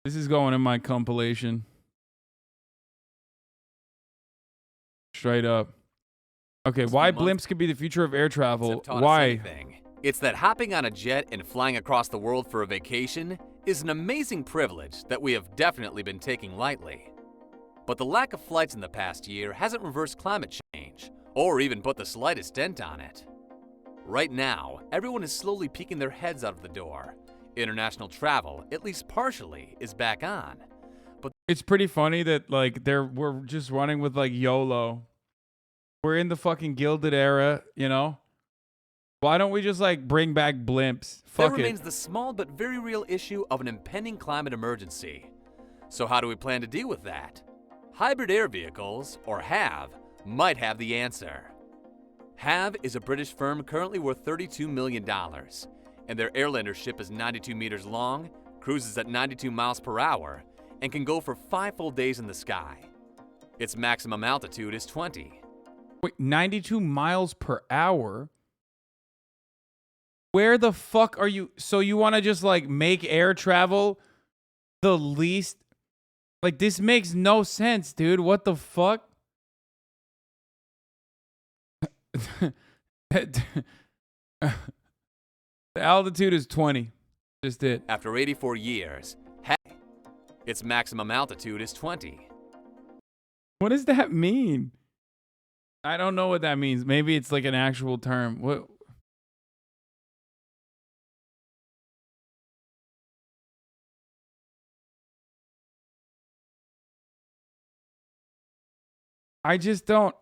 This is going in my compilation. Straight up. Okay, why blimps could be the future of air travel? Why? It's that hopping on a jet and flying across the world for a vacation is an amazing privilege that we have definitely been taking lightly. But the lack of flights in the past year hasn't reversed climate change, or even put the slightest dent on it. Right now, everyone is slowly peeking their heads out of the door. International travel, at least partially, is back on. But it's pretty funny that like we're just running with like YOLO. We're in the fucking Gilded Era, you know? Why don't we just like bring back blimps? There remains the small but very real issue of an impending climate emergency. So how do we plan to deal with that? Hybrid air vehicles, or HAV, might have the answer. HAV is a British firm currently worth $32 million, and their Airlander ship is 92 meters long, cruises at 92 miles per hour, and can go for 5 full days in the sky. Its maximum altitude is 20. Wait, 92 miles per hour? Where the fuck are you? So you want to just like make air travel the least? Like this makes no sense, dude. What the fuck? The altitude is 20. Just it. After 84 years, its maximum altitude is 20. What does that mean? I don't know what that means. Maybe it's like an actual term. What? I just don't.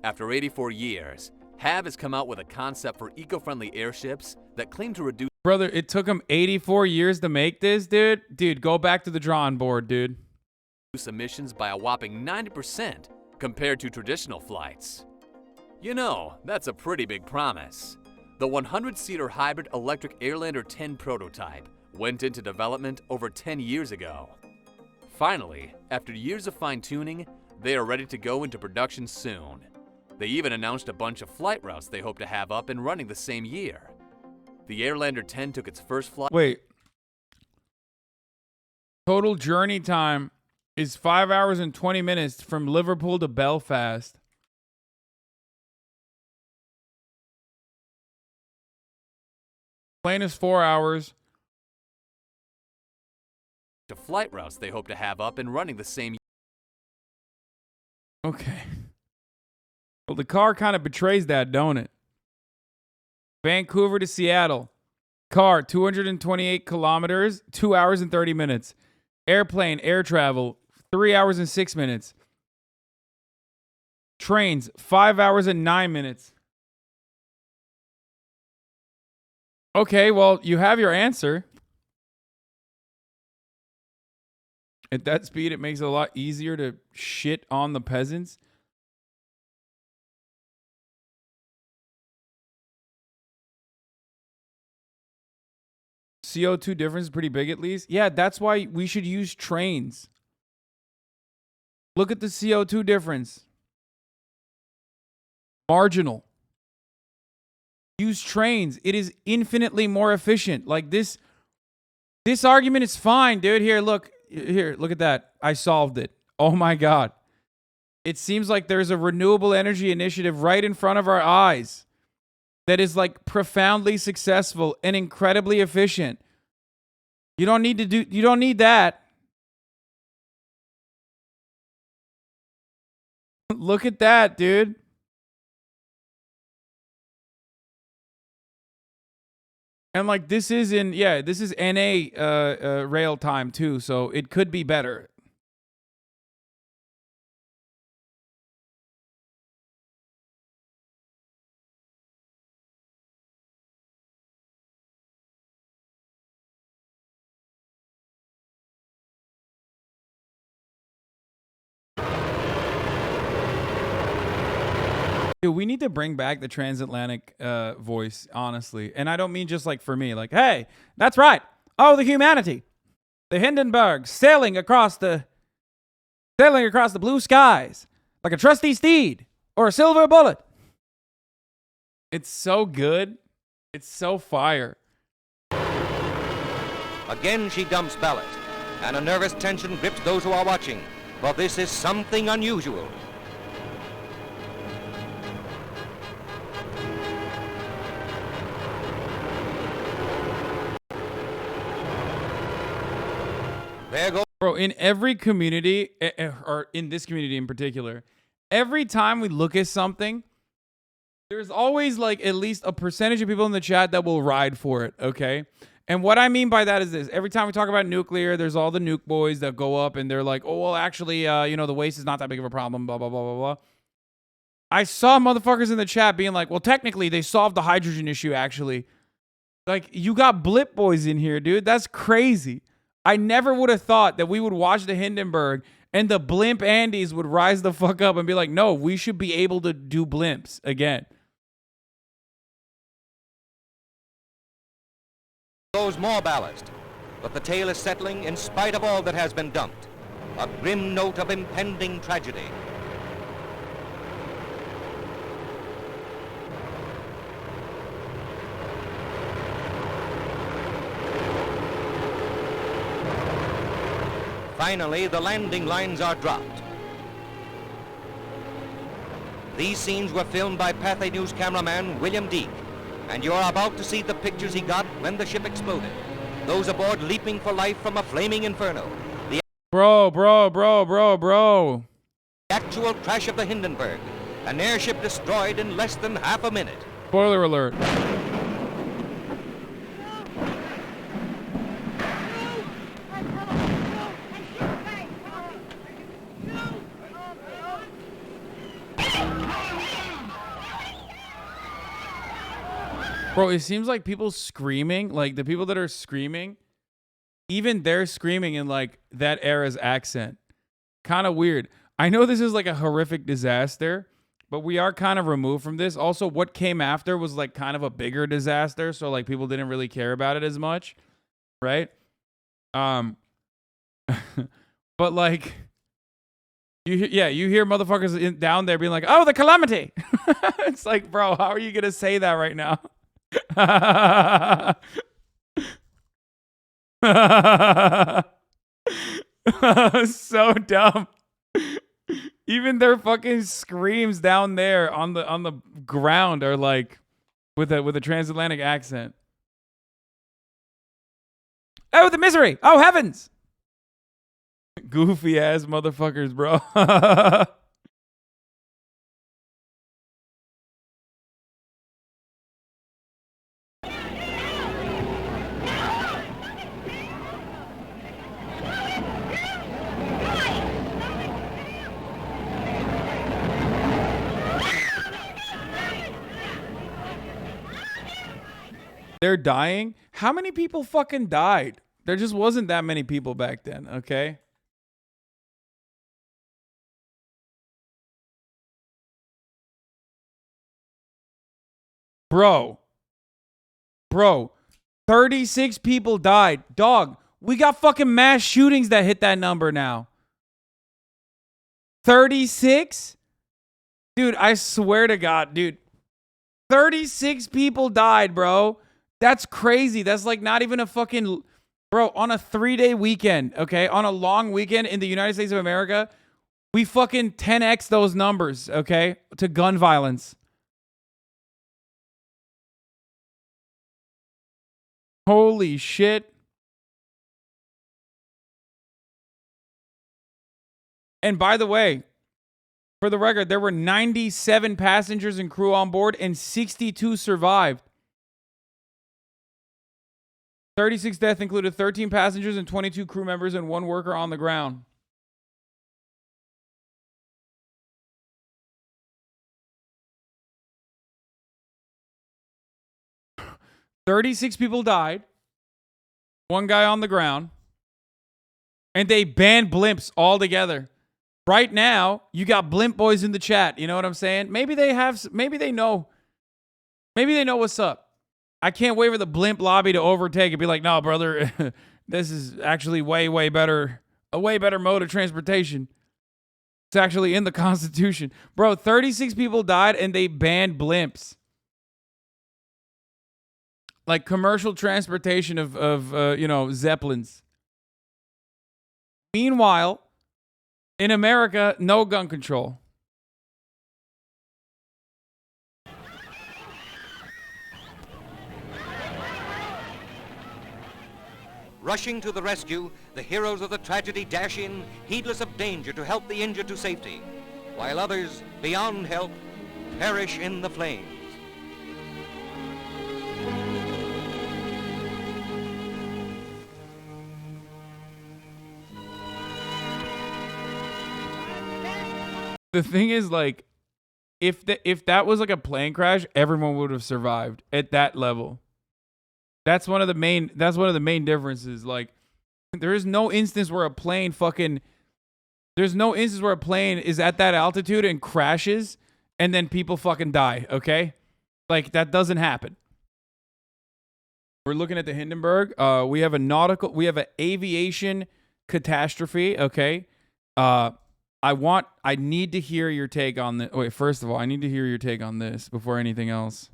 After 84 years, HAV has come out with a concept for eco-friendly airships that claim to reduce... Brother, it took them 84 years to make this, dude? Dude, go back to the drawing board, dude. ...emissions by a whopping 90% compared to traditional flights. You know, that's a pretty big promise. The 100-seater hybrid electric Airlander 10 prototype went into development over 10 years ago. Finally, after years of fine-tuning, they are ready to go into production soon. They even announced a bunch of flight routes they hope to have up and running the same year. The Airlander 10 took its first flight... Wait. Total journey time is 5 hours and 20 minutes from Liverpool to Belfast. Plane is 4 hours. The flight routes they hope to have up and running the same year. Okay. Well, the car kind of betrays that, don't it? Vancouver to Seattle. Car, 228 kilometers, 2 hours and 30 minutes. Airplane, air travel, 3 hours and 6 minutes. Trains, 5 hours and 9 minutes. Okay, well, you have your answer. At that speed, it makes it a lot easier to shit on the peasants. CO2 difference is pretty big at least. Yeah, that's why we should use trains. Look at the CO2 difference. Marginal. Use trains. It is infinitely more efficient. Like this argument is fine, dude. Here, look at that. I solved it. Oh my God. It seems like there's a renewable energy initiative right in front of our eyes that is like profoundly successful and incredibly efficient. You don't need that. Look at that, dude. And like this is NA rail time too, so it could be better. Dude, we need to bring back the transatlantic voice, honestly. And I don't mean just like for me, like, hey, that's right. Oh, the humanity. The Hindenburg sailing across the blue skies like a trusty steed or a silver bullet. It's so good. It's so fire. Again she dumps ballast, and a nervous tension grips those who are watching, for this is something unusual. There goes. Bro, in every community, or in this community in particular, every time we look at something, there's always like at least a percentage of people in the chat that will ride for it, okay? And what I mean by that is this. Every time we talk about nuclear, there's all the nuke boys that go up and they're like, oh, well, actually, the waste is not that big of a problem, blah, blah, blah, blah, blah. I saw motherfuckers in the chat being like, well, technically, they solved the hydrogen issue, actually. Like, you got blip boys in here, dude. That's crazy. I never would have thought that we would watch the Hindenburg and the blimp Andes would rise the fuck up and be like, no, we should be able to do blimps again. Goes more ballast, but the tale is settling in spite of all that has been dumped. A grim note of impending tragedy. Finally, the landing lines are dropped. These scenes were filmed by Pathé News cameraman William Deek, and you're about to see the pictures he got when the ship exploded. Those aboard leaping for life from a flaming inferno. The actual crash of the Hindenburg. An airship destroyed in less than half a minute. Spoiler alert. Bro, it seems like people screaming, like the people that are screaming, even they're screaming in like that era's accent. Kind of weird. I know this is like a horrific disaster, but we are kind of removed from this. Also, what came after was like kind of a bigger disaster, so like people didn't really care about it as much, right? But like, you hear motherfuckers down there being like, "Oh, the calamity." It's like, bro, how are you gonna say that right now? So dumb. Even their fucking screams down there on the ground are like with a transatlantic accent. Oh, the misery! Oh, heavens! Goofy ass motherfuckers, bro. They're dying? How many people fucking died? There just wasn't that many people back then, okay? Bro, 36 people died. Dog, we got fucking mass shootings that hit that number now. 36? Dude, I swear to God, dude. 36 people died, bro. That's crazy. That's like not even a fucking... Bro, on a 3-day weekend, okay? On a long weekend in the United States of America, we fucking 10x those numbers, okay? To gun violence. Holy shit. And by the way, for the record, there were 97 passengers and crew on board and 62 survived. 36 deaths included 13 passengers and 22 crew members and 1 worker on the ground. "36 people died, 1 guy on the ground, and they banned blimps altogether." Right now, you got blimp boys in the chat. You know what I'm saying? Maybe they know what's up. I can't wait for the blimp lobby to overtake and be like, "No, brother, this is actually way better, a way better mode of transportation. It's actually in the Constitution." Bro, 36 people died and they banned blimps. like commercial transportation of Zeppelins. Meanwhile, in America, no gun control. Rushing to the rescue, the heroes of the tragedy dash in, heedless of danger, to help the injured to safety, while others, beyond help, perish in the flames. The thing is, like, if that was like a plane crash, everyone would have survived at that level. That's one of the main differences. Like, there is no instance where a plane is at that altitude and crashes and then people fucking die, okay? Like, that doesn't happen. We're looking at the Hindenburg. We have an aviation catastrophe, okay? I need to hear your take on this. Wait, first of all, I need to hear your take on this before anything else.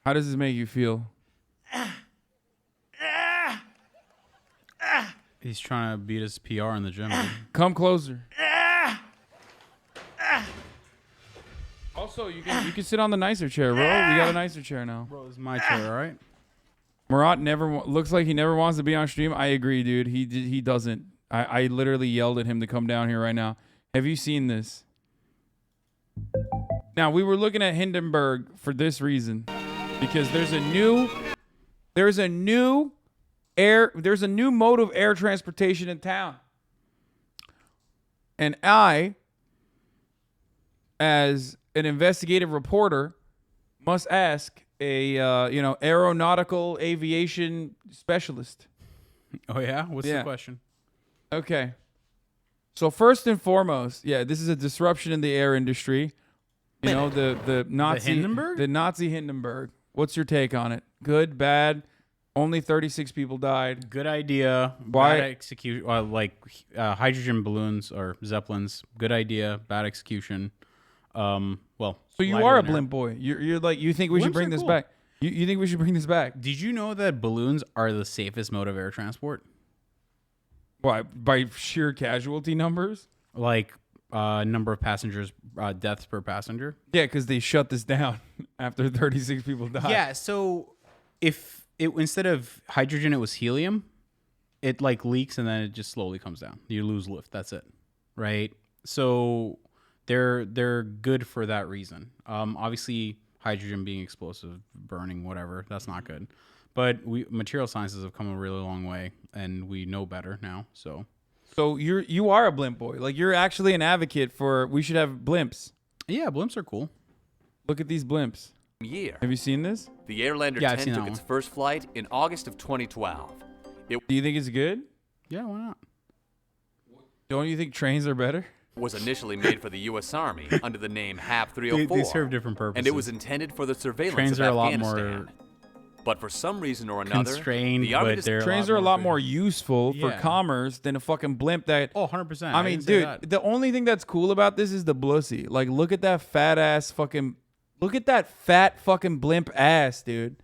How does this make you feel? He's trying to beat his PR in the gym. Dude. Come closer. Also, you can sit on the nicer chair, bro. We got a nicer chair now. Bro, this is my chair, all right? Murat looks like he never wants to be on stream. I agree, dude. He doesn't. I literally yelled at him to come down here right now. Have you seen this? Now, we were looking at Hindenburg for this reason. Because there's a new mode of air transportation in town. And I, as an investigative reporter, must ask a aeronautical aviation specialist. Oh yeah? What's the question? Okay. So first and foremost, this is a disruption in the air industry. You know, the Nazi Hindenburg? The Nazi Hindenburg. What's your take on it? Good, bad? Only 36 people died. Good idea. Why? Bad execution. Hydrogen balloons or Zeppelins. Good idea. Bad execution. So you are a blimp boy. You're like, you think we should Blimps bring are this cool. back? You think we should bring this back? Did you know that balloons are the safest mode of air transport? Why? By sheer casualty numbers? Like number of passengers, deaths per passenger. Yeah, because they shut this down after 36 people died. Yeah. So if it instead of hydrogen, it was helium, it like leaks and then it just slowly comes down. You lose lift. That's it. Right. So they're good for that reason. Obviously, hydrogen being explosive, burning, whatever, that's not good. But material sciences have come a really long way, and we know better now. So you are a blimp boy. Like, you're actually an advocate for we should have blimps. yeah, blimps are cool. Look at these blimps. Year. Have you seen this? The Airlander Yeah, I've 10 seen took that its one. first flight in August of 2012. Do you think it's good? Yeah, why not? Don't you think trains are better? Was initially made for the U.S. Army under the name HAP 304. They serve different purposes. And it was intended for the surveillance Trains of are a lot Afghanistan. more But for some reason or another, constrained, the Army but they're Trains are a lot more efficient. useful for Yeah. commerce than a fucking blimp that... Oh, 100%. I mean, dude, the only thing that's cool about this is the blussy. Like, look at that fat ass fucking... Look at that fat fucking blimp ass, dude.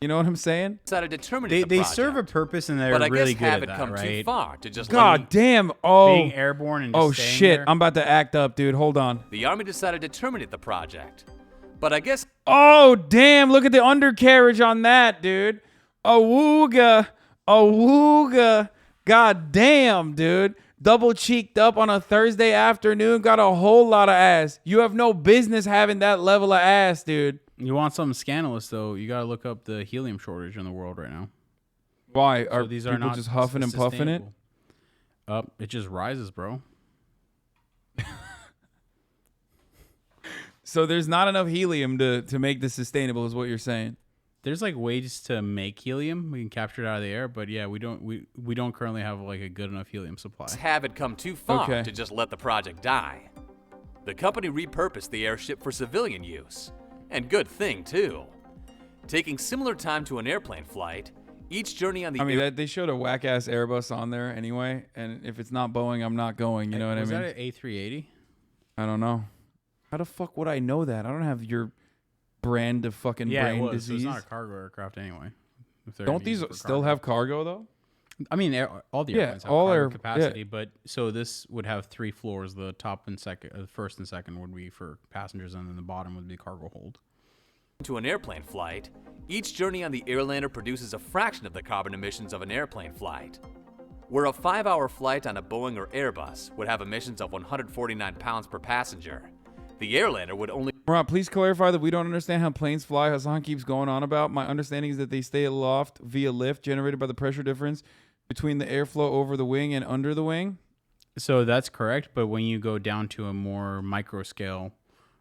You know what I'm saying? decided to terminate they the serve a project. purpose and they're But I really guess good at haven't that, come too right? far to just God damn. Oh. Being airborne and just Oh, staying shit. there. I'm about to act up, dude. Hold on. The Army decided to terminate the project. But I guess Oh, damn. Look at the undercarriage on that, dude. Awooga. Awooga. God damn, dude. Double cheeked up on a Thursday afternoon. Got a whole lot of ass. You have no business having that level of ass, dude. You want something scandalous, though, you got to look up the helium shortage in the world right now. Why? Are So these people are not just huffing and puffing it? sustainable. It just rises, bro. So there's not enough helium to make this sustainable is what you're saying. There's like ways to make helium. We can capture it out of the air, but yeah, we don't currently have like a good enough helium supply. haven't come too far Okay. to just let the project die. The company repurposed the airship for civilian use. And good thing, too. Taking similar time to an airplane flight, each journey on the I mean, they showed a whack ass Airbus on there anyway, and if it's not Boeing, I'm not going. You know what I Was mean? that an A380? I don't know. How the fuck would I know that? I don't have your brand of fucking brain it was. disease. So it's not a cargo aircraft anyway. If they're Don't gonna use these it for still cargo. have cargo though? I mean, all the airplanes have all cargo air- capacity, yeah. but so this would have 3 floors. The top and second, first and second would be for passengers, and then the bottom would be cargo hold. To an airplane flight, each journey on the Airlander produces a fraction of the carbon emissions of an airplane flight. Where a 5-hour flight on a Boeing or Airbus would have emissions of 149 pounds per passenger, the Airlander would only Rob, please clarify that we don't understand how planes fly. Hassan keeps going on about. My understanding is that they stay aloft via lift generated by the pressure difference between the airflow over the wing and under the wing. So that's correct, but when you go down to a more micro scale,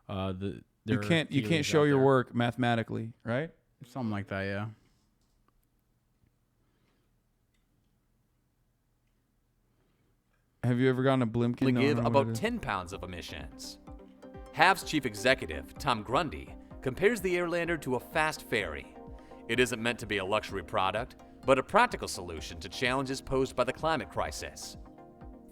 You can't show your work mathematically, right? Something like that, yeah. Have you ever gotten a Blimps? only No, I give don't know what it about is. 10 pounds of emissions. HAV's chief executive, Tom Grundy, compares the Airlander to a fast ferry. It isn't meant to be a luxury product, but a practical solution to challenges posed by the climate crisis.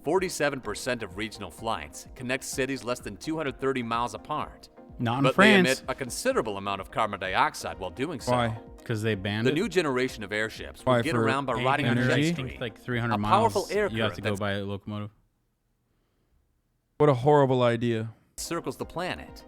47% of regional flights connect cities less than 230 miles apart, Not in but they France, emit a considerable amount of carbon dioxide while doing so. Why? because they banned The it. new generation of airships Why, will get for around by riding on energy? jet I stream. think like 300 A miles. powerful air you have current to go that's- by a locomotive. What a horrible idea. circles the planet.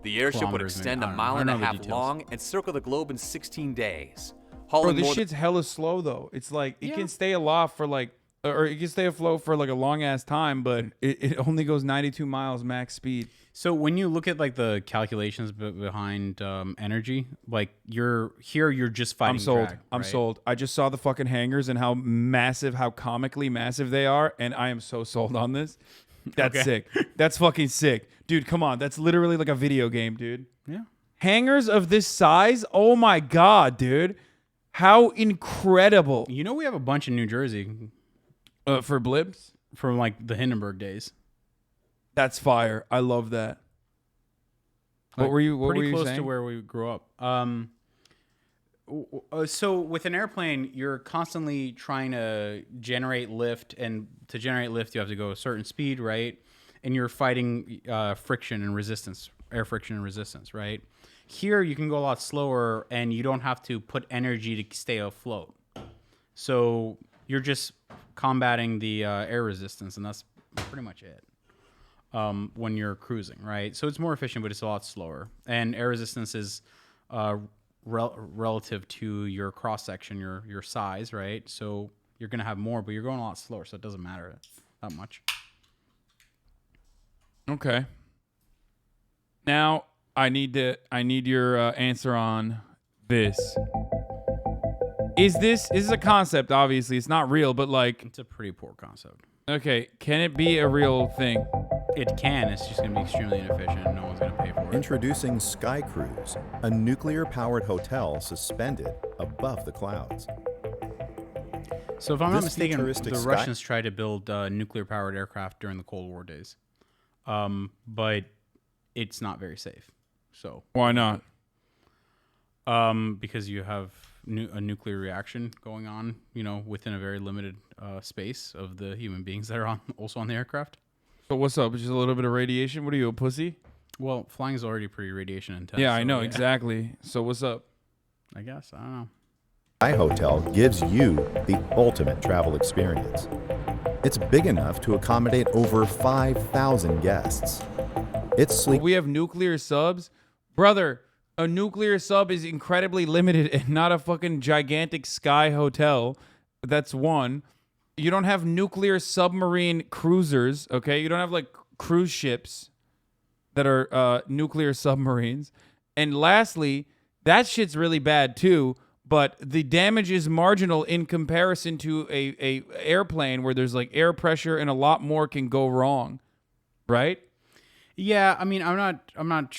The airship would Kilometers, extend maybe. a I don't mile know. I and don't a know the half details. long and circle the globe in 16 days, Bro, hauling this more shit's hella slow though. It's like it Yeah. can stay aloft for like, or it can stay afloat for like a long ass time, but it only goes 92 miles max speed. So when you look at like the calculations behind energy, like you're just fighting. I'm sold. drag, I'm right? sold. I just saw the fucking hangars and how massive, how comically massive they are, and I am so sold on this. That's Okay. sick. That's fucking sick. Dude, come on. That's literally like a video game, dude. Yeah. Hangars of this size? Oh my god, dude. How incredible. You know we have a bunch in New Jersey For Blimps? from like the Hindenburg days. That's fire. I love that. What Like, were you pretty close saying? to where we grew up. So with an airplane, you're constantly trying to generate lift, and to generate lift, you have to go a certain speed, right? And you're fighting friction and resistance, air friction and resistance, right? Here, you can go a lot slower, and you don't have to put energy to stay afloat. So you're just combating the air resistance, and that's pretty much it. When you're cruising, right? So it's more efficient, but it's a lot slower. And air resistance is relative to your cross section, your size, right? So you're gonna have more, but you're going a lot slower, so it doesn't matter that much. Okay. Now I need your answer on this. Is this a concept? Obviously, it's not real, but like, It's a pretty poor concept. okay, can it be a real thing? It can. It's just gonna be extremely inefficient, and no one's gonna pay for it. Introducing Sky Cruise, a nuclear-powered hotel suspended above the clouds. So if I'm not This mistaken, futuristic the sky- Russians tried to build nuclear-powered aircraft during the Cold War days, but it's not very safe. So Why not? because you have a nuclear reaction going on, within a very limited space of the human beings that are also on the aircraft. So what's up? Just a little bit of radiation? What are you, a pussy? Well, flying is already pretty radiation intense. Yeah, I so, know exactly. So what's up? I guess I don't know. Sky Hotel gives you the ultimate travel experience. It's big enough to accommodate over 5,000 guests. It's sleek. We have nuclear subs, brother. A nuclear sub is incredibly limited and not a fucking gigantic sky hotel. That's one. You don't have nuclear submarine cruisers, okay? You don't have like cruise ships that are nuclear submarines. And lastly, that shit's really bad too, but the damage is marginal in comparison to a airplane where there's like air pressure and a lot more can go wrong, right? Yeah, I mean, I'm not.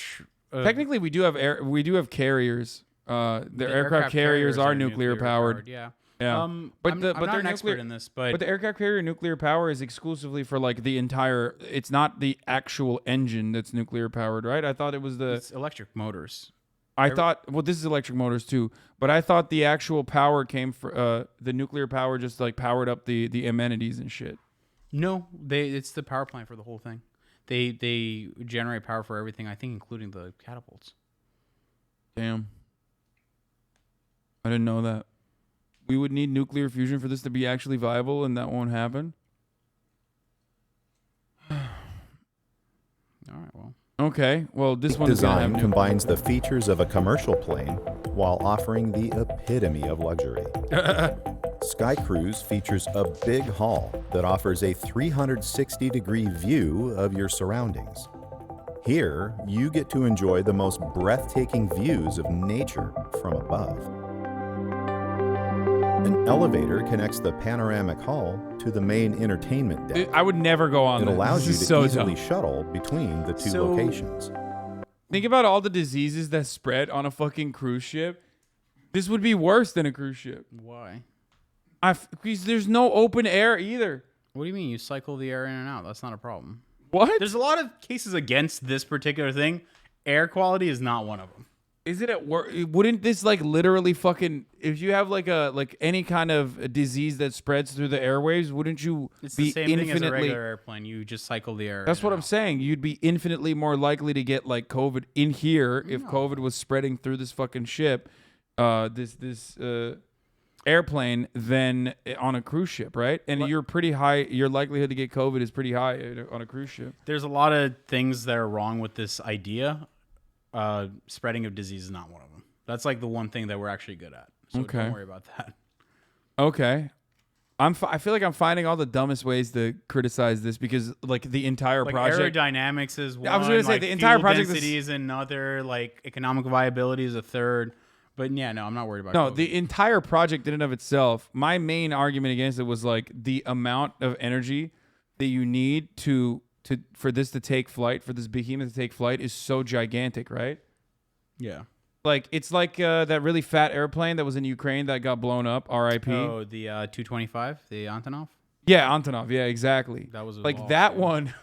Technically, we do have carriers. The aircraft carriers are nuclear powered. Yeah. Yeah, I'm they're not an nuclear- expert in this, but the aircraft carrier nuclear power is exclusively for like the entire. It's not the actual engine that's nuclear powered, right? I thought it was the. it's electric motors. Well, this is electric motors too, but I thought the actual power came for the nuclear power just like powered up the amenities and shit. No, it's the power plant for the whole thing. They generate power for everything, I think, including the catapults. Damn. I didn't know that. We would need nuclear fusion for this to be actually viable, and that won't happen. All right, well. Okay, well, this one's gonna Design have combines the features of a commercial plane while offering the epitome of luxury. Sky Cruise features a big hall that offers a 360-degree view of your surroundings. Here, you get to enjoy the most breathtaking views of nature from above. An elevator connects the panoramic hall to the main entertainment deck. I would never go on It this. allows you This to is so easily dumb. shuttle between the two locations. Think about all the diseases that spread on a fucking cruise ship. This would be worse than a cruise ship. Why? Because there's no open air either. What do you mean? You cycle the air in and out. That's not a problem. What? There's a lot of cases against this particular thing. Air quality is not one of them. Is it at work? Wouldn't this like literally fucking? If you have like any kind of disease that spreads through the airwaves, wouldn't you It's be the same thing as a infinitely? regular airplane. You just cycle the air. That's in what and I'm out. saying. You'd be infinitely more likely to get like COVID in here if COVID was spreading through this fucking ship, this airplane than on a cruise ship, right? And you're pretty high. Your likelihood to get COVID is pretty high on a cruise ship. There's a lot of things that are wrong with this idea. Spreading of disease is not one of them. That's like the one thing that we're actually good at. So Okay. don't worry about that. Okay. I feel like I'm finding all the dumbest ways to criticize this because like the entire Like project. aerodynamics is one. I was gonna say, like the entire fuel project is- density is another. Like economic viability is a third. But yeah, no, I'm not worried about. No, COVID. the entire project in and of itself, my main argument against it was like the amount of energy that you need for this to take flight, for this behemoth to take flight is so gigantic, right? yeah. Like it's like that really fat airplane that was in Ukraine that got blown up, RIP. Oh, the 225, the Antonov. Yeah, Antonov. Yeah, exactly. That was a like loss, that yeah. one.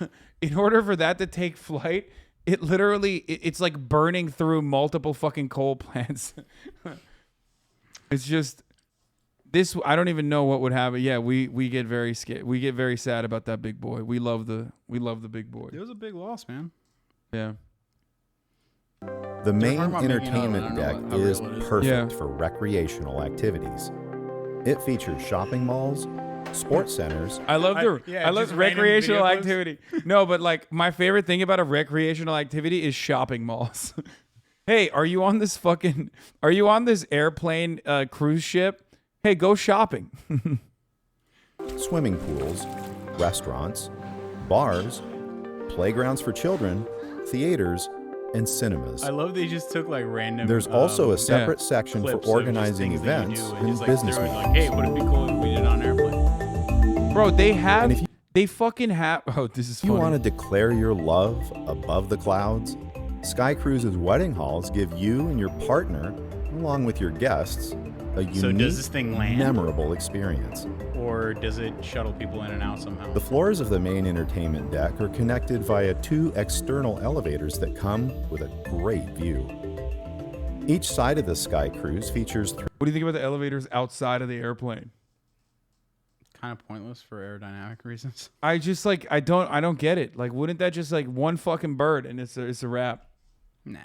In order for that to take flight, it literally it's like burning through multiple fucking coal plants. It's just this. I don't even know what would happen. Yeah, we get very scared. We get very sad about that big boy. We love the big boy. It was a big loss, man. Yeah. The main talking about making another entertainment one. I deck don't know how is real it is. perfect Yeah. for recreational activities. It features shopping malls, sports centers, I love yeah, I love just random recreational video clips. activity. No, but like my favorite thing about a recreational activity is shopping malls. Hey, are you on this airplane cruise ship? Hey, go shopping. swimming pools, restaurants, bars, playgrounds for children, theaters, and cinemas. I love they just took like random. There's also a separate section for clips of just organizing things that you events do and just, like, business throw it, meetings. like, hey, would it be cool if we did it on an airplane? Bro, they And have if you- they fucking have this is If you funny. want to declare your love above the clouds, Sky Cruise's wedding halls give you and your partner, along with your guests, a So unique, does this thing land? memorable experience. Or does it shuttle people in and out somehow? The floors of the main entertainment deck are connected via 2 external elevators that come with a great view. Each side of the Sky Cruise features What do you think about the elevators outside of the airplane? Kind of pointless for aerodynamic reasons. I just like I don't get it. Like wouldn't that just like one fucking bird and it's a wrap? Nah.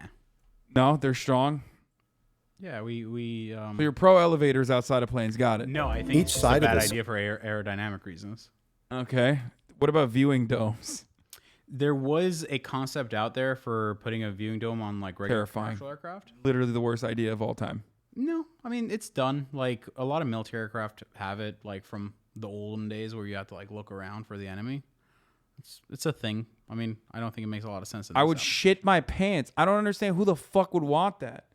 No, they're strong. Yeah, we So you're pro elevators outside of planes, got it. no, I think Each it's just side a of bad this- idea for aerodynamic reasons. Okay. What about viewing domes? There was a concept out there for putting a viewing dome on like regular Terrifying. commercial aircraft. Literally the worst idea of all time. No, I mean it's done. Like a lot of military aircraft have it, like from the olden days where you have to like look around for the enemy. It's a thing. I mean, I don't think it makes a lot of sense. I would shit my pants. I don't understand who the fuck would want that.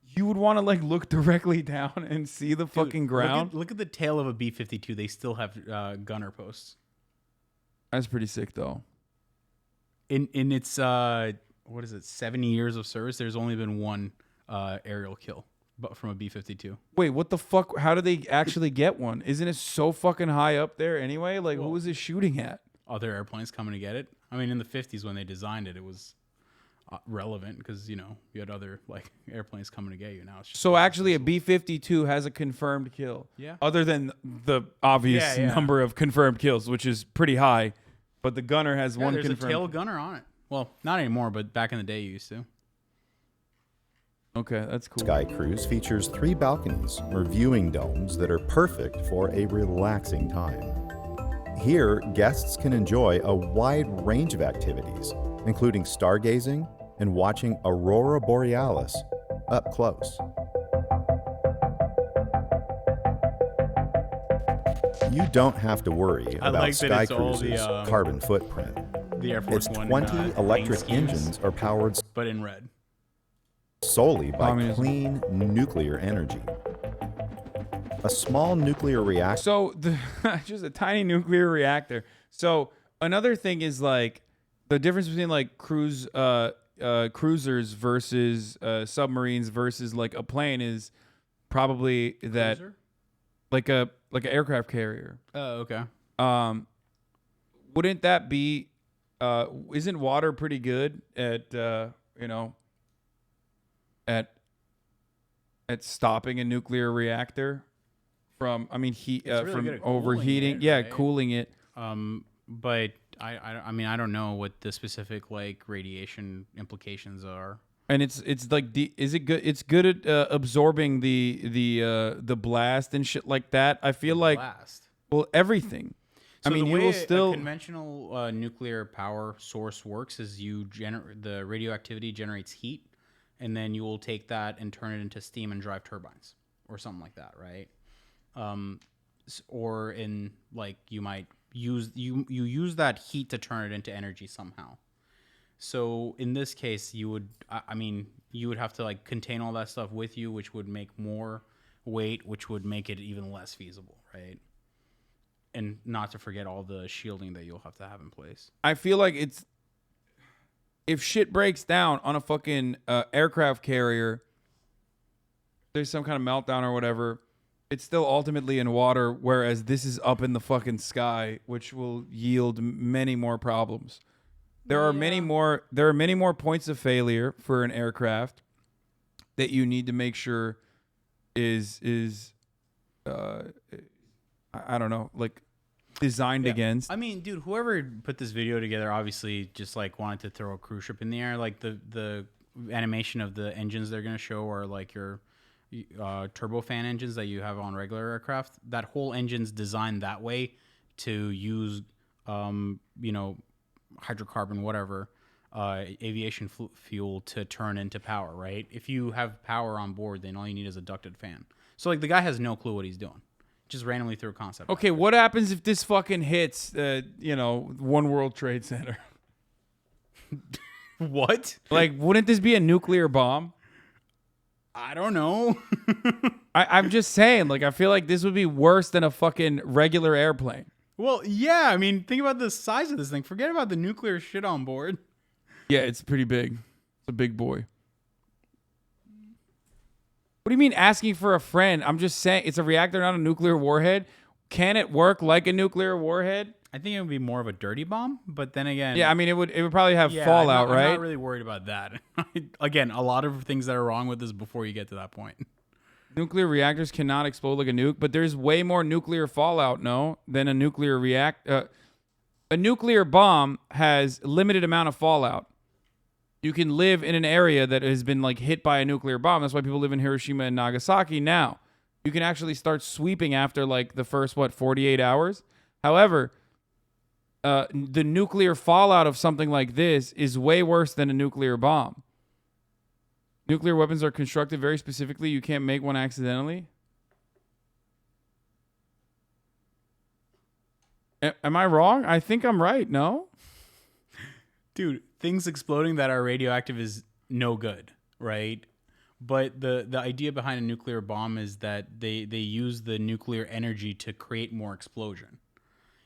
You would want to like look directly down and see the fucking ground. Look at the tail of a B-52. They still have gunner posts. That's pretty sick though. In its what is it, 70 years of service, there's only been one aerial kill, but from a B-52. Wait, what the fuck? How do they actually get one? Isn't it so fucking high up there anyway? Like, who was it shooting at? Other airplanes coming to get it. I mean, in the 50s when they designed it, it was relevant because you had other like airplanes coming to get you. Now it's just So actually, a B-52 has a confirmed kill. Yeah. Other than the obvious Yeah. number of confirmed kills, which is pretty high. but the gunner has one There's confirmed. a tail gunner on it. Well, not anymore, but back in the day you used to. Okay, that's cool. Sky Cruise features 3 balconies or viewing domes that are perfect for a relaxing time. Here, guests can enjoy a wide range of activities, including stargazing and watching Aurora Borealis up close. You don't have to worry I about like that Sky it's all Cruise's the, carbon footprint. The Air Force Its One, 20 electric plane schemes, engines are powered but in red. solely by Communism. clean nuclear energy. A small nuclear reactor. So just a tiny nuclear reactor. So another thing is like the difference between like cruisers versus submarines versus like a plane is probably that Cruiser? like an aircraft carrier. Oh, okay. Wouldn't that be? Isn't water pretty good at at stopping a nuclear reactor from? I mean, heat really from good at cooling overheating. it, Yeah, right? cooling it. But I mean, I don't know what the specific like radiation implications are. And it's like is it good? It's good at absorbing the blast and shit like that. I feel like Blast. well everything. So I mean, the you way will still a conventional nuclear power source works is the radioactivity generates heat, and then you will take that and turn it into steam and drive turbines or something like that, right? Or in like you might use use that heat to turn it into energy somehow. So in this case, you would have to like contain all that stuff with you, which would make more weight, which would make it even less feasible, right? And not to forget all the shielding that you'll have to have in place. I feel like it's if shit breaks down on a fucking aircraft carrier, there's some kind of meltdown or whatever, it's still ultimately in water, whereas this is up in the fucking sky, which will yield many more problems. There are many more points of failure for an aircraft that you need to make sure is I don't know, like designed against. I mean, dude, whoever put this video together obviously just like wanted to throw a cruise ship in the air. Like the animation of the engines they're gonna show are like your turbofan engines that you have on regular aircraft. That whole engine's designed that way to use hydrocarbon, whatever, aviation fuel to turn into power, right? If you have power on board, then all you need is a ducted fan. So like the guy has no clue what he's doing. Just randomly threw a concept. Okay, what happens if this fucking hits, One World Trade Center? What? Like, wouldn't this be a nuclear bomb? I don't know. I'm just saying, like, I feel like this would be worse than a fucking regular airplane. Well, yeah. I mean, think about the size of this thing. Forget about the nuclear shit on board. Yeah, it's pretty big. It's a big boy. What do you mean asking for a friend? I'm just saying it's a reactor, not a nuclear warhead. Can it work like a nuclear warhead? I think it would be more of a dirty bomb, but then again, Yeah, I mean it would probably have fallout, right? I'm not really worried about that. Again, a lot of things that are wrong with this before you get to that point. Nuclear reactors cannot explode like a nuke, but there's way more nuclear fallout, than a nuclear reactor. A nuclear bomb has limited amount of fallout. You can live in an area that has been like hit by a nuclear bomb. That's why people live in Hiroshima and Nagasaki now. You can actually start sweeping after like the first 48 hours. However, the nuclear fallout of something like this is way worse than a nuclear bomb. Nuclear weapons are constructed very specifically. You can't make one accidentally. Am I wrong? I think I'm right. No? Dude, things exploding that are radioactive is no good, right? But the idea behind a nuclear bomb is that they use the nuclear energy to create more explosion.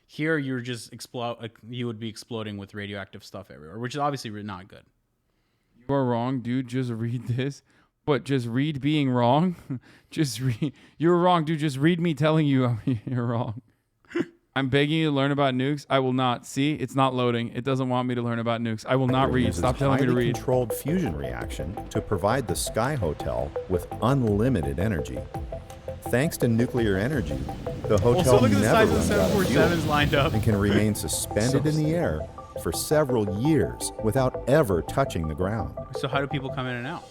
Here, you're just you would be exploding with radioactive stuff everywhere, which is obviously not good. You are wrong, dude. Just read this. But just read being wrong. Just read. You're wrong, dude. Just read me telling you you're wrong. I'm begging you to learn about nukes. I will not. See, it's not loading. It doesn't want me to learn about nukes. I will not read. Uses Stop telling me to highly read. controlled fusion reaction to provide the Sky Hotel with unlimited energy. Thanks to nuclear energy, the hotel Also, look at the never size of runs out of 747s fuel lined up. and can remain suspended in the air for several years without ever touching the ground. So how do people come in and out?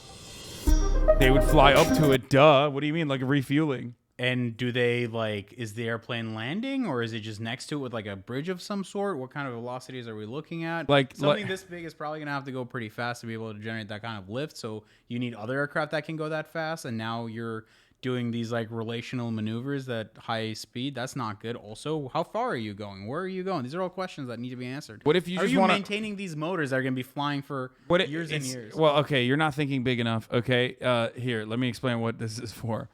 They would fly up to it. Duh. What do you mean, like refueling? And do they is the airplane landing, or is it just next to it with like a bridge of some sort? What kind of velocities are we looking at? Like Something this big is probably gonna have to go pretty fast to be able to generate that kind of lift. So you need other aircraft that can go that fast, and now you're doing these like relational maneuvers at high speed. That's not good. Also, how far are you going? Where are you going? These are all questions that need to be answered. What if you are just you want maintaining these motors that are gonna be flying for years and years? Well, okay, you're not thinking big enough. Okay, here, let me explain what this is for.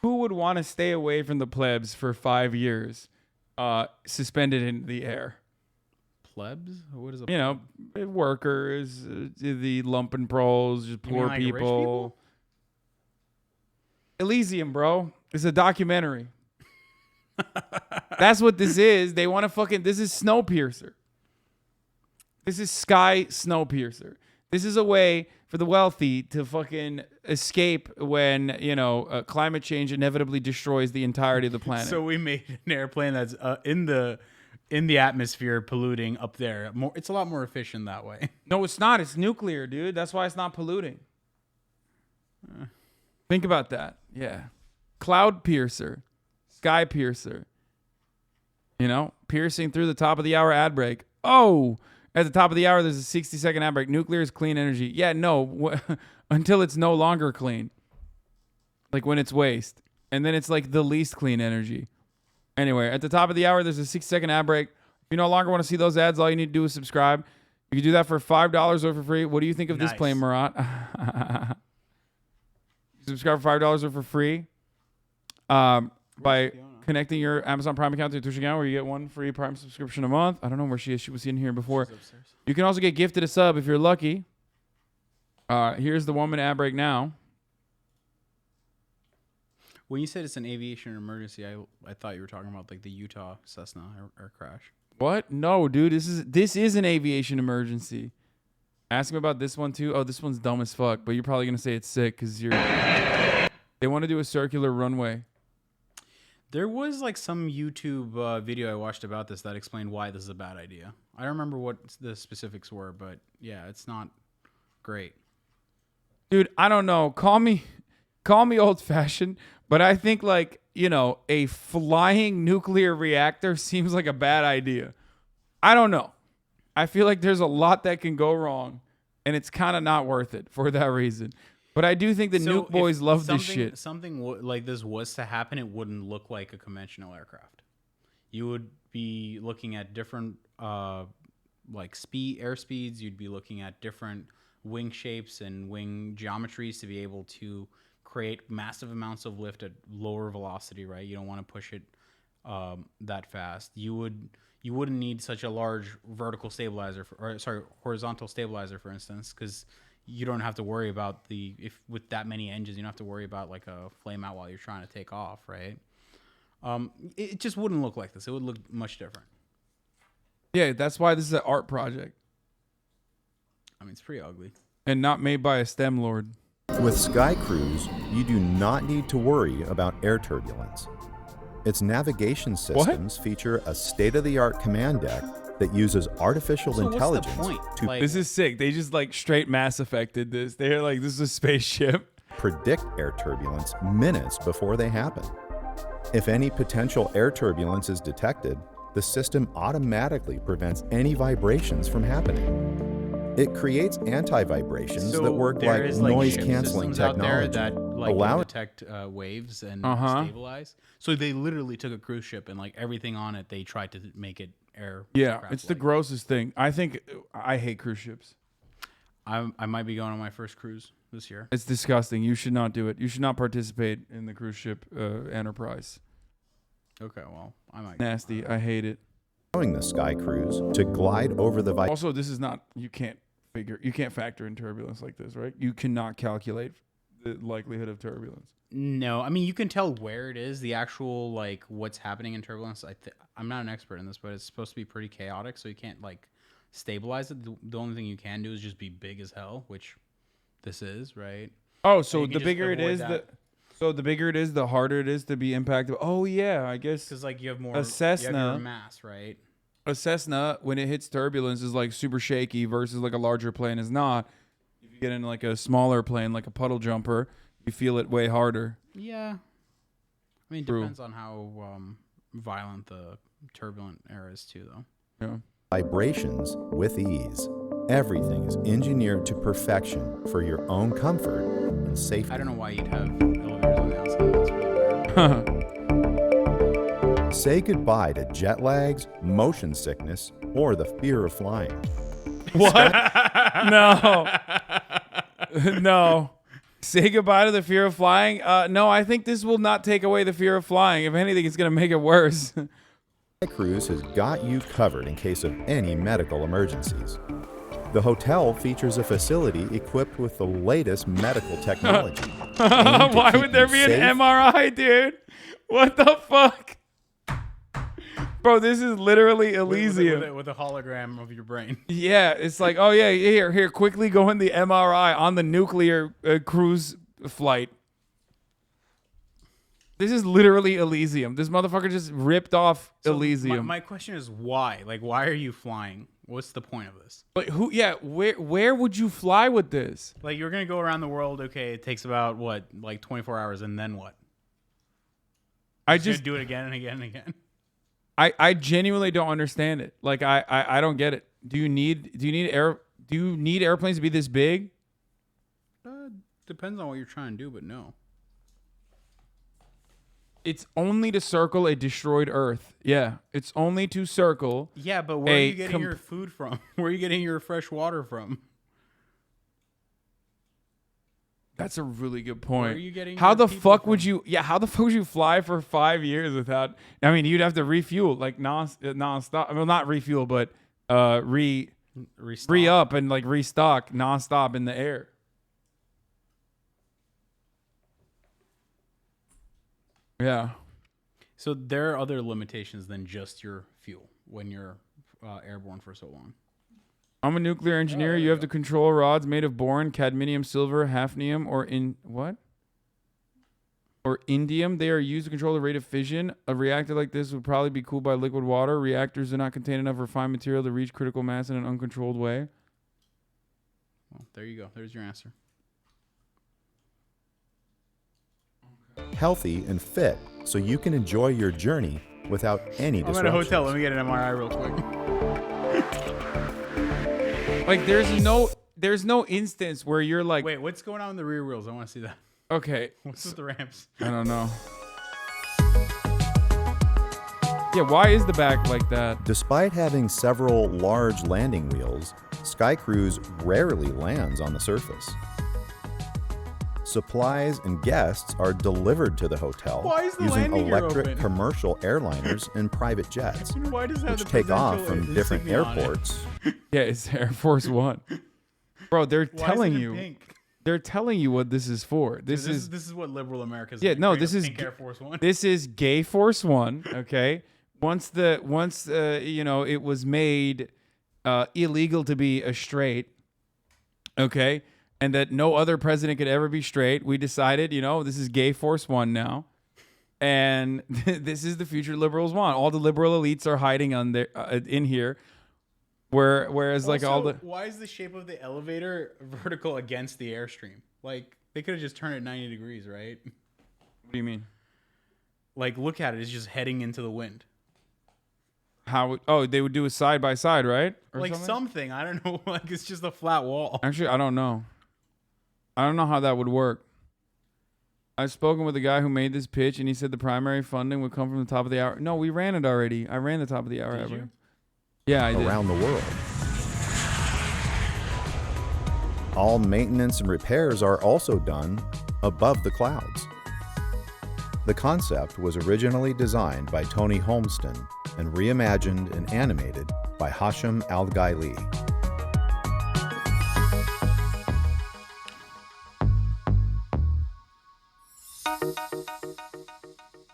Who would want to stay away from the plebs for 5 years, suspended in the air? Plebs? What is a You know, workers, the lumpen pros, just You mean poor like rich people? Elysium, bro. It's a documentary. That's what this is. They want to fucking. This is Snowpiercer. This is Sky Snowpiercer. This is a way for the wealthy to fucking escape when, climate change inevitably destroys the entirety of the planet. So we made an airplane that's in the atmosphere polluting up there. It's a lot more efficient that way. No, it's not. It's nuclear, dude. That's why it's not polluting. Think about that. Yeah. Cloud piercer. Sky piercer. Piercing through the top of the hour ad break. Oh, at the top of the hour, there's a 60-second ad break. Nuclear is clean energy. Yeah, no. Until it's no longer clean. Like when it's waste. And then it's like the least clean energy. Anyway, at the top of the hour, there's a 60-second ad break. If you no longer want to see those ads, all you need to do is subscribe. You can do that for $5 or for free. What do you think of this plane, Murat? Subscribe for $5 or for free by connecting your Amazon Prime account to your Twitch account, where you get one free Prime subscription a month. I don't know where she is. She was in here before. You can also get gifted a sub if you're lucky. Here's the 1 minute ad break now. When you said it's an aviation emergency, I thought you were talking about like the Utah Cessna air crash. What? No, dude. This is an aviation emergency. Ask him about this one too. Oh, this one's dumb as fuck, but you're probably gonna say it's sick because they want to do a circular runway. There was like some YouTube video I watched about this that explained why this is a bad idea. I don't remember what the specifics were, but yeah, it's not great. Dude, I don't know. Call me old fashioned, but I think a flying nuclear reactor seems like a bad idea. I don't know. I feel like there's a lot that can go wrong, and it's kind of not worth it for that reason. But I do think the nuke boys love this shit. Something like this was to happen, it wouldn't look like a conventional aircraft. You would be looking at different air speeds. You'd be looking at different wing shapes and wing geometries to be able to create massive amounts of lift at lower velocity, right? You don't want to push it that fast. You wouldn't need such a large horizontal stabilizer, for instance, because you don't have to worry about with that many engines, you don't have to worry about like a flame out while you're trying to take off, right? It just wouldn't look like this. It would look much different. Yeah, that's why this is an art project. I mean, it's pretty ugly. And not made by a STEM lord. With Sky Cruise, you do not need to worry about air turbulence. Its navigation systems feature a state-of-the-art command deck that uses artificial intelligence to This is sick. They just straight Mass Effected this. They're like, this is a spaceship. Predict air turbulence minutes before they happen. If any potential air turbulence is detected, the system automatically prevents any vibrations from happening. It creates anti-vibrations that work like noise-canceling technology, that allowing detect waves and stabilize. So they literally took a cruise ship and everything on it, they tried to make it air. Yeah, it's the grossest thing. I hate cruise ships. I might be going on my first cruise this year. It's disgusting. You should not do it. You should not participate in the cruise ship enterprise. Okay, well, I might. Nasty. I hate it. allowing the Sky Cruise to glide over the Also, this is not, you can't factor in turbulence like this, right? You cannot calculate the likelihood of turbulence. No, I mean, you can tell where it is, the actual, what's happening in turbulence. I'm not an expert in this, but it's supposed to be pretty chaotic, so you can't, stabilize it. The only thing you can do is just be big as hell, which this is, right? Oh, so the bigger it is, So the bigger it is, the harder it is to be impacted. Oh yeah, I guess Because like you have more A Cessna- you have your mass, right? a Cessna, when it hits turbulence, is like super shaky versus like a larger plane is not. If you get in like a smaller plane, like a puddle jumper, you feel it way harder. Yeah. I mean, it True. depends on how violent the turbulent air is too, though. Yeah. Vibrations with ease. Everything is engineered to perfection for your own comfort and safety. I don't know why you'd have elevators on the outside. That's really weird. Say goodbye to jet lags, motion sickness, or the fear of flying. What? No. No. Say goodbye to the fear of flying? No, I think this will not take away the fear of flying. If anything, it's going to make it worse. Sky Cruise has got you covered in case of any medical emergencies. The hotel features a facility equipped with the latest medical technology. aimed to Why keep would there you be an safe MRI, dude? What the fuck? Bro, this is literally Elysium. With a hologram of your brain. Yeah, it's like, oh yeah, here, quickly go in the MRI on the nuclear cruise flight. This is literally Elysium. This motherfucker just ripped off Elysium. My question is why? Like, why are you flying? What's the point of this? But who? Yeah, where would you fly with this? Like, you're gonna go around the world. Okay, it takes about what, like 24 hours, and then what? I Just just do it again and again and again. I genuinely don't understand it. Like I don't get it. Do you need airplanes to be this big? Depends on what you're trying to do, but no. It's only to circle a destroyed Earth. Yeah, it's only to circle. Yeah, but where are a you getting your food from? Where are you getting your fresh water from? That's a really good point. Where are you getting how your the people fuck from? would you? Yeah, how the fuck would you fly for 5 years without? I mean, you'd have to refuel like nonstop. Well, not refuel, but Restock. re-up and like restock nonstop in the air. Yeah. So there are other limitations than just your fuel when you're airborne for so long. I'm a nuclear engineer. You have to control rods made of boron, cadmium, silver, hafnium, or indium. They are used to control the rate of fission. A reactor like this would probably be cooled by liquid water. Reactors do not contain enough refined material to reach critical mass in an uncontrolled way. Well, there you go. There's your answer. healthy, and fit so you can enjoy your journey without any I'm disruptions. at a hotel. Let me get an MRI real quick. Like there's no instance where you're like, Wait, what's going on in the rear wheels? I want to see that. okay, What's with the ramps? I don't know. Yeah, why is the back like that? Despite having several large landing wheels, Sky Cruise rarely lands on the surface. Supplies and guests are delivered to the hotel Why is the using landing gear electric open? commercial airliners and private jets, Why does that have which the take off presidential from different insignia on it? airports. Yeah, it's Air Force One. Bro, they're Why telling is it in you. pink? They're telling you what this is for. This Dude, is this is what liberal America's. Yeah, like, no, create a this is pink Air Force One. This is Gay Force One, okay? Once you know, it was made illegal to be a straight, okay? And that no other president could ever be straight, we decided, you know, this is Gay Force One now. And this is the future liberals want. All the liberal elites are hiding on there in here. Whereas like all the Why is the shape of the elevator vertical against the airstream? Like they could have just turned it 90 degrees, right? What do you mean? Like look at it, it's just heading into the wind. They would do a side by side, right? Or Like something? something, I don't know. Like it's just a flat wall. Actually, I don't know. I don't know how that would work. I've spoken with the guy who made this pitch, and he said the primary funding would come from the top of the hour. No, we ran it already. I ran the top of the hour. Did you? Yeah, I did. Around the world. All maintenance and repairs are also done above the clouds. The concept was originally designed by Tony Holmeston and reimagined and animated by Hashim Al-Ghaili.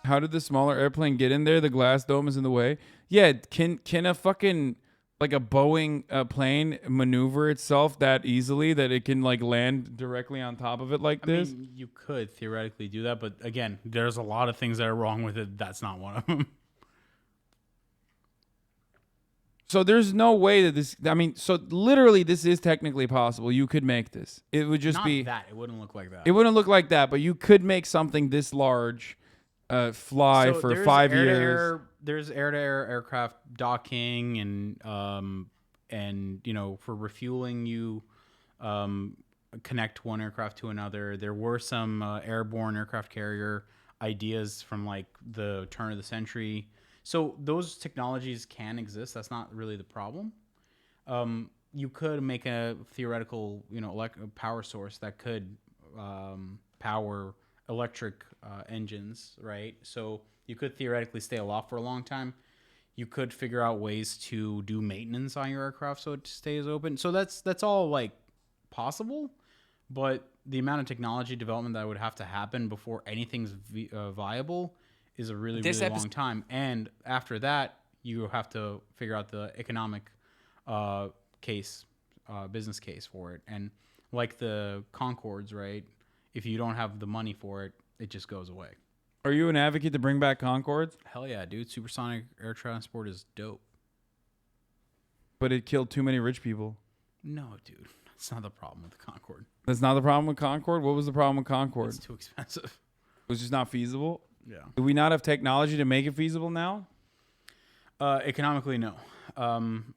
How did the smaller airplane get in there? The glass dome is in the way. Yeah, can a fucking like a Boeing plane maneuver itself that easily that it can like land directly on top of it like this? I mean, you could theoretically do that, but again, there's a lot of things that are wrong with it. That's not one of them. So there's no way that this. I mean, so literally, this is technically possible. You could make this. It would just Not be that. It wouldn't look like that. It wouldn't look like that, but you could make something this large fly So for there's 5 air-to-air years. There's air-to-air aircraft docking and you know, for refueling, you connect one aircraft to another. There were some airborne aircraft carrier ideas from like the turn of the century. So those technologies can exist. That's not really the problem. You could make a theoretical, you know, power source that could power electric engines, right? So you could theoretically stay aloft for a long time. You could figure out ways to do maintenance on your aircraft so it stays open. So that's all like possible, but the amount of technology development that would have to happen before anything's viable is a really long time. And after that, you have to figure out the economic business case for it. And like the Concords, right? If you don't have the money for it, it just goes away. Are you an advocate to bring back Concords? Hell yeah, dude. Supersonic air transport is dope. But it killed too many rich people. No, dude. That's not the problem with the Concorde. That's not the problem with Concorde? What was the problem with Concorde? It's too expensive. It was just not feasible? Yeah. Do we not have technology to make it feasible now? Economically, no.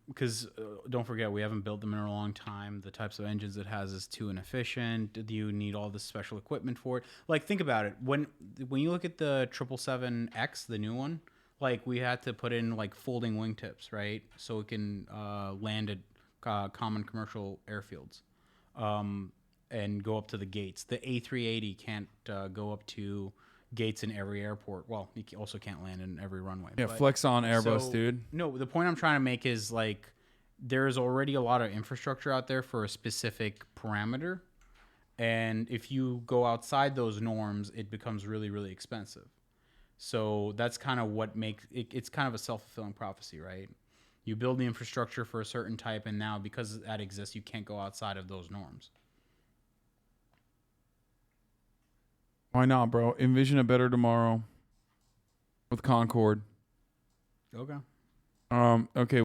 Because don't forget, we haven't built them in a long time. The types of engines it has is too inefficient. You need all this special equipment for it. Like, think about it. When you look at the 777X, the new one, like we had to put in like folding wingtips, right? So it can land at common commercial airfields and go up to the gates. The A380 can't go up to gates in every airport. Well, you also can't land in every runway. Yeah, but, flex on Airbus, dude. No, the point I'm trying to make is like there's already a lot of infrastructure out there for a specific parameter. And if you go outside those norms, it becomes really, really expensive. So that's kind of what makes it, it's kind of a self-fulfilling prophecy, right? You build the infrastructure for a certain type, and now because that exists, you can't go outside of those norms. Why not, bro? Envision a better tomorrow with Concorde. Okay. Okay.